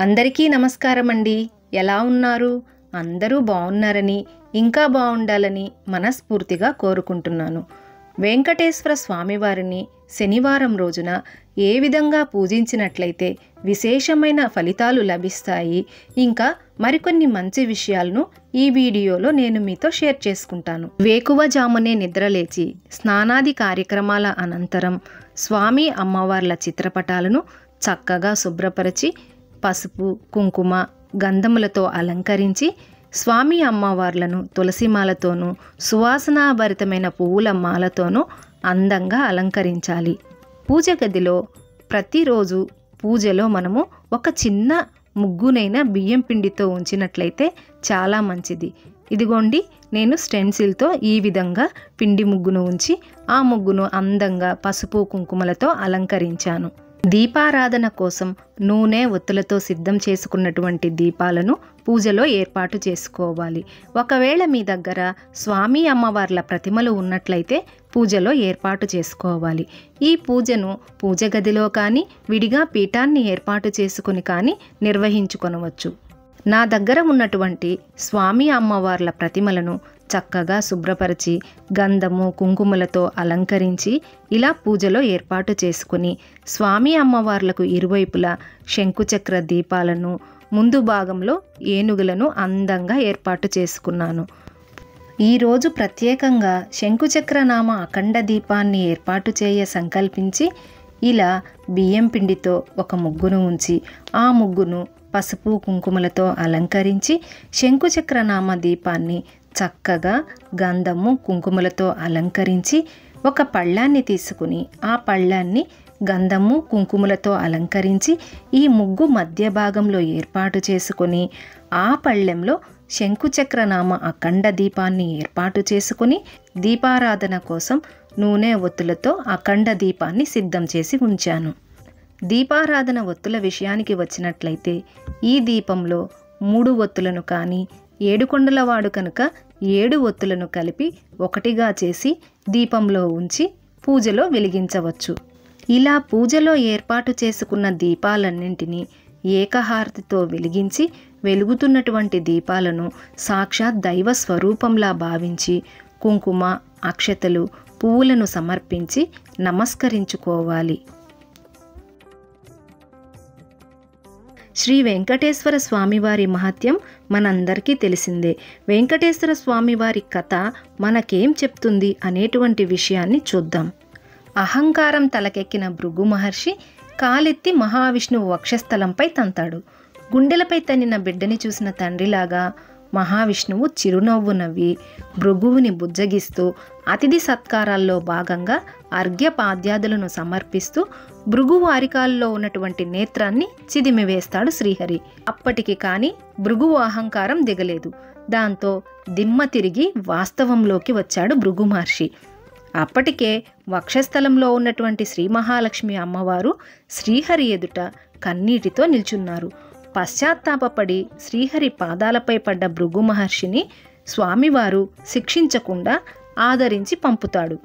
అందరికీ నమస్కారం అండి. ఎలా ఉన్నారు? అందరూ బాగున్నారని, ఇంకా బాగుండాలని మనస్ఫూర్తిగా కోరుకుంటున్నాను. వెంకటేశ్వర స్వామివారిని శనివారం రోజున ఏ విధంగా పూజించినట్లయితే విశేషమైన ఫలితాలు లభిస్తాయి, ఇంకా మరికొన్ని మంచి విషయాలను ఈ వీడియోలో నేను మీతో షేర్ చేసుకుంటాను. వేకువజామునే నిద్రలేచి స్నానాది కార్యక్రమాల అనంతరం స్వామి అమ్మవార్ల చిత్రపటాలను చక్కగా శుభ్రపరిచి పసుపు, కుంకుమ, గంధములతో అలంకరించి స్వామి అమ్మవార్లను తులసిమాలతోనూ సువాసనాభరితమైన పువ్వుల మాలతోనూ అందంగా అలంకరించాలి. పూజ గదిలో ప్రతిరోజు పూజలో మనము ఒక చిన్న ముగ్గునైనా బియ్యం పిండితో ఉంచినట్లయితే చాలా మంచిది. ఇదిగోండి, నేను స్టెన్సిల్తో ఈ విధంగా పిండి ముగ్గును ఉంచి ఆ ముగ్గును అందంగా పసుపు కుంకుమలతో అలంకరించాను. దీపారాధన కోసం నూనె ఒత్తులతో సిద్ధం చేసుకున్నటువంటి దీపాలను పూజలో ఏర్పాటు చేసుకోవాలి. ఒకవేళ మీ దగ్గర స్వామి అమ్మవార్ల ప్రతిమలు ఉన్నట్లయితే పూజలో ఏర్పాటు చేసుకోవాలి. ఈ పూజను పూజ గదిలో కానీ విడిగా పీఠాన్ని ఏర్పాటు చేసుకుని కానీ నిర్వహించుకొనవచ్చు. నా దగ్గర ఉన్నటువంటి స్వామి అమ్మవార్ల ప్రతిమలను చక్కగా శుభ్రపరిచి గంధము కుంకుమలతో అలంకరించి ఇలా పూజలో ఏర్పాటు చేసుకుని స్వామి అమ్మవార్లకు ఇరువైపులా శంకుచక్ర దీపాలను, ముందు భాగంలో ఏనుగులను అందంగా ఏర్పాటు చేసుకున్నాను. ఈరోజు ప్రత్యేకంగా శంకుచక్రనామ అఖండ దీపాన్ని ఏర్పాటు చేయ సంకల్పించి ఇలా బియ్యం పిండితో ఒక ముగ్గును ఉంచి ఆ ముగ్గును పసుపు కుంకుమలతో అలంకరించి శంకుచక్రనామ దీపాన్ని చక్కగా గంధము కుంకుమలతో అలంకరించి ఒక పళ్ళాన్ని తీసుకుని ఆ పళ్ళాన్ని గంధము కుంకుమలతో అలంకరించి ఈ ముగ్గు మధ్య భాగంలో ఏర్పాటు చేసుకొని ఆ పళ్ళెంలో శంకుచక్రనామ అఖండ దీపాన్ని ఏర్పాటు చేసుకుని దీపారాధన కోసం నూనె ఒత్తులతో అఖండ దీపాన్ని సిద్ధం చేసి ఉంచాను. దీపారాధన ఒత్తుల విషయానికి వచ్చినట్లయితే ఈ దీపంలో 3 ఒత్తులను కానీ, 7 కొండలవాడు కనుక 7 ఒత్తులను కలిపి ఒకటిగా చేసి దీపంలో ఉంచి పూజలో వెలిగించవచ్చు. ఇలా పూజలో ఏర్పాటు చేసుకున్న దీపాలన్నింటినీ ఏకహారతితో వెలిగించి వెలుగుతున్నటువంటి దీపాలను సాక్షాత్ దైవ స్వరూపంలా భావించి కుంకుమ, అక్షతలు, పువ్వులను సమర్పించి నమస్కరించుకోవాలి. శ్రీ వెంకటేశ్వర స్వామివారి మహత్యం మనందరికీ తెలిసిందే. వెంకటేశ్వర స్వామివారి కథ మనకేం చెప్తుంది అనేటువంటి విషయాన్ని చూద్దాం. అహంకారం తలకెక్కిన భృగు మహర్షి కాలెత్తి మహావిష్ణువు వక్షస్థలంపై తంతాడు. గుండెలపై తన్నిన బిడ్డని చూసిన తండ్రిలాగా మహావిష్ణువు చిరునవ్వు నవ్వి భృగువుని బుజ్జగిస్తూ అతిథి సత్కారాల్లో భాగంగా అర్ఘ్యపాద్యాదులను సమర్పిస్తూ భృగువు అరికాల్లో ఉన్నటువంటి నేత్రాన్ని చిదిమివేస్తాడు శ్రీహరి. అప్పటికి కానీ భృగువు అహంకారం దిగలేదు. దాంతో దిమ్మ తిరిగి వాస్తవంలోకి వచ్చాడు భృగు మహర్షి. అప్పటికే వక్షస్థలంలో ఉన్నటువంటి శ్రీ మహాలక్ష్మి అమ్మవారు శ్రీహరి ఎదుట కన్నీటితో నిల్చున్నారు. పశ్చాత్తాపపడి శ్రీహరి పాదాలపై పడ్డ భృగు మహర్షిని స్వామివారు శిక్షించకుండా ఆదరించి పంపుతాడు.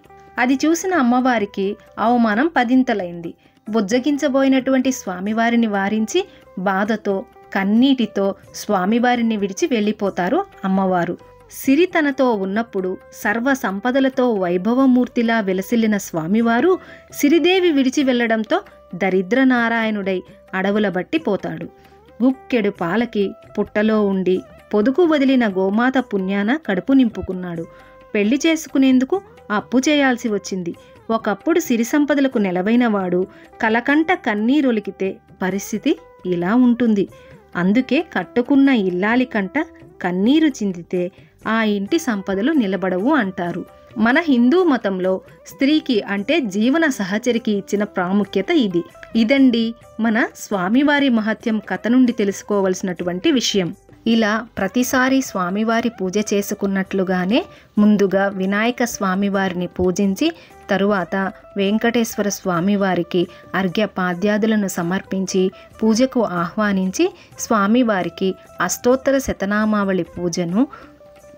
అది చూసిన అమ్మవారికి అవమానం పదింతలైంది. బుజ్జగించబోయినటువంటి స్వామివారిని వారించి బాధతో కన్నీటితో స్వామివారిని విడిచి వెళ్ళిపోతారు అమ్మవారు. సిరి తనతో ఉన్నప్పుడు సర్వ సంపదలతో వైభవమూర్తిలా వెలసిల్లిన స్వామివారు సిరిదేవి విడిచి వెళ్లడంతో దరిద్ర నారాయణుడై అడవుల బట్టి పోతాడు. గుక్కెడు పాలకి పుట్టలో ఉండి పొదుగు వదిలిన గోమాత పుణ్యాన కడుపు నింపుకున్నాడు. పెళ్లి చేసుకునేందుకు అప్పు చేయాల్సి వచ్చింది. ఒకప్పుడు సిరి సంపదలకు నెలవైన వాడు కలకంట కన్నీరొలికితే పరిస్థితి ఇలా ఉంటుంది. అందుకే కట్టుకున్న ఇల్లాలి కంట కన్నీరు చిందితే ఆ ఇంటి సంపదలు నిలబడవు అంటారు. మన హిందూ మతంలో స్త్రీకి అంటే జీవన సహచరికి ఇచ్చిన ప్రాముఖ్యత ఇది. ఇదండి మన స్వామివారి మహత్యం కథ నుండి తెలుసుకోవలసినటువంటి విషయం. ఇలా ప్రతిసారి స్వామివారి పూజ చేసుకున్నట్లుగానే ముందుగా వినాయక స్వామివారిని పూజించి తరువాత వెంకటేశ్వర స్వామివారికి అర్ఘ్యపాద్యాదులను సమర్పించి పూజకు ఆహ్వానించి స్వామివారికి అష్టోత్తర శతనామావళి పూజను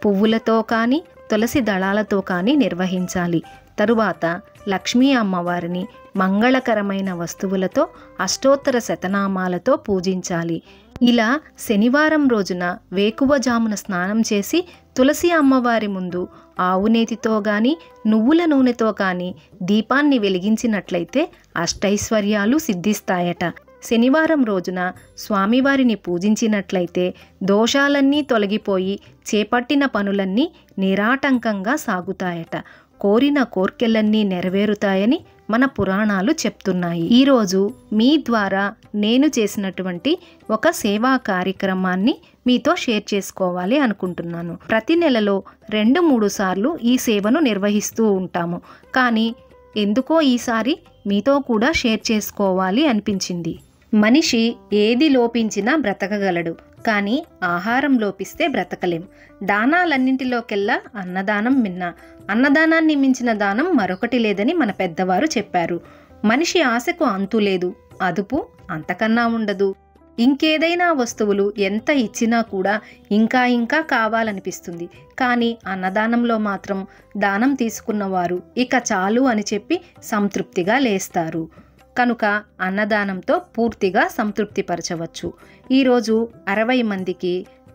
పువ్వులతో కానీ తులసి దళాలతో కానీ నిర్వహించాలి. తరువాత లక్ష్మీ అమ్మవారిని మంగళకరమైన వస్తువులతో అష్టోత్తర శతనామాలతో పూజించాలి. ఇలా శనివారం రోజున వేకువజామున స్నానం చేసి తులసి అమ్మవారి ముందు ఆవునేతితో గాని నువ్వుల నూనెతో కానీ దీపాన్ని వెలిగించినట్లయితే అష్టైశ్వర్యాలు సిద్ధిస్తాయట. శనివారం రోజున స్వామివారిని పూజించినట్లయితే దోషాలన్నీ తొలగిపోయి చేపట్టిన పనులన్నీ నిరాటంకంగా సాగుతాయట. కోరిన కోర్కెలన్నీ నెరవేరుతాయని మన పురాణాలు చెప్తున్నాయి. ఈరోజు మీ ద్వారా నేను చేసినటువంటి ఒక సేవా కార్యక్రమాన్ని మీతో షేర్ చేసుకోవాలి అనుకుంటున్నాను. ప్రతి నెలలో 2-3 సార్లు ఈ సేవను నిర్వహిస్తూ ఉంటాము. కానీ ఎందుకో ఈసారి మీతో కూడా షేర్ చేసుకోవాలి అనిపించింది. మనిషి ఏది లోపించినా బ్రతకగలడు, కానీ ఆహారం లోపిస్తే బ్రతకలేం. దానాలన్నింటిలోకెల్లా అన్నదానం మిన్న. అన్నదానాన్ని మించిన దానం మరొకటి లేదని మన పెద్దవారు చెప్పారు. మనిషి ఆశకు అంతు లేదు, అదుపు అంతకన్నా ఉండదు. ఇంకేదైనా వస్తువులు ఎంత ఇచ్చినా కూడా ఇంకా ఇంకా కావాలనిపిస్తుంది. కానీ అన్నదానంలో మాత్రం దానం తీసుకున్నవారు ఇక చాలు అని చెప్పి సంతృప్తిగా లేస్తారు. కనుక అన్నదానంతో పూర్తిగా సంతృప్తిపరచవచ్చు. ఈరోజు 60 మందికి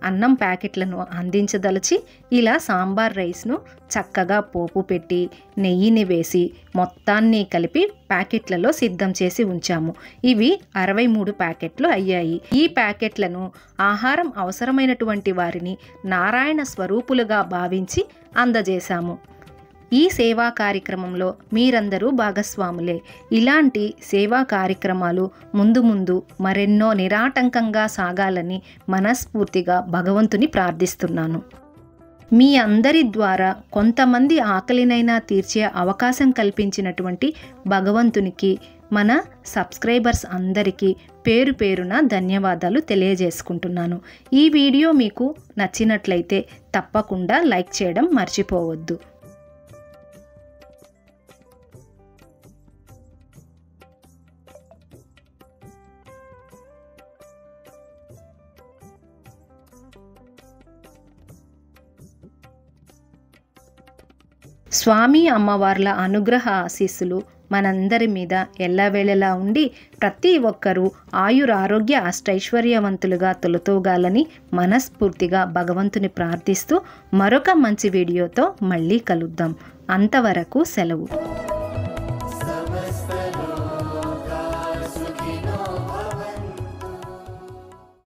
అన్నం ప్యాకెట్లను అందించదలిచి ఇలా సాంబార్ రైస్ను చక్కగా పోపు పెట్టి నెయ్యిని వేసి మొత్తాన్ని కలిపి ప్యాకెట్లలో సిద్ధం చేసి ఉంచాము. ఇవి 63 ప్యాకెట్లు అయ్యాయి. ఈ ప్యాకెట్లను ఆహారం అవసరమైనటువంటి వారిని నారాయణ స్వరూపులుగా భావించి అందజేశాము. ఈ సేవా కార్యక్రమంలో మీరందరూ భాగస్వాములే. ఇలాంటి సేవా కార్యక్రమాలు ముందు ముందు మరెన్నో నిరాటంకంగా సాగాలని మనస్ఫూర్తిగా భగవంతుని ప్రార్థిస్తున్నాను. మీ అందరి ద్వారా కొంతమంది ఆకలినైనా తీర్చే అవకాశం కల్పించినటువంటి భగవంతునికి, మన సబ్స్క్రైబర్స్ అందరికీ పేరు పేరున ధన్యవాదాలు తెలియజేసుకుంటున్నాను. ఈ వీడియో మీకు నచ్చినట్లయితే తప్పకుండా లైక్ చేయడం మర్చిపోవద్దు. స్వామి అమ్మవార్ల అనుగ్రహ ఆశీస్సులు మనందరి మీద ఎల్లవేళలా ఉండి ప్రతి ఒక్కరూ ఆయురారోగ్య అష్టైశ్వర్యవంతులుగా తొలతూగాలని మనస్ఫూర్తిగా భగవంతుని ప్రార్థిస్తూ మరొక మంచి వీడియోతో మళ్ళీ కలుద్దాం. అంతవరకు సెలవు.